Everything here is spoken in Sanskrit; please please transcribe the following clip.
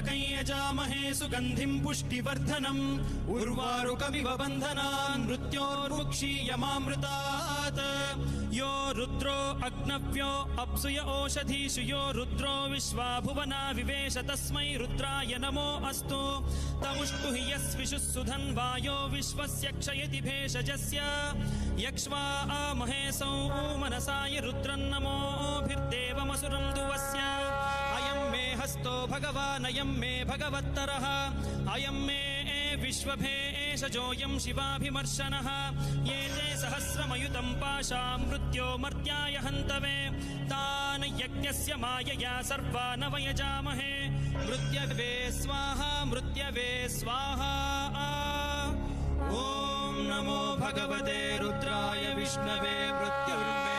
त्र्यम्बकं यजामहे सुगन्धिं पुष्टिवर्धनम् उर्वारुकमिव बन्धनान् मृत्योर्मुक्षीयमामृतात् यो रुद्रो अग्नव्यो अप्सुय ओषधीषु यो रुद्रो विश्वा भुवना विवेश तस्मै रुद्राय नमो अस्तु तमुष्टु हि यस्विषुः सुधन्वायो विश्वस्य क्षयति भेषजस्य यक्ष्वा महेशौ मनसाय रुद्रन्नमोभिर्देवमसुरं दुवस्य अयं मे हस्तो भगवान् अयं मे भगवत्तरः अयं मे विश्वभेषजोऽयं शिवाभिमर्शनः ये ते सहस्रमयुतं पाशां मृत्यो मर्त्याय हन्तवे तान् यज्ञस्य मायया सर्वान् वयजामहे मृत्यवे स्वाहा मृत्यवे स्वाहा ॐ नमो भगवते रुद्राय विष्णवे मृत्युर्मे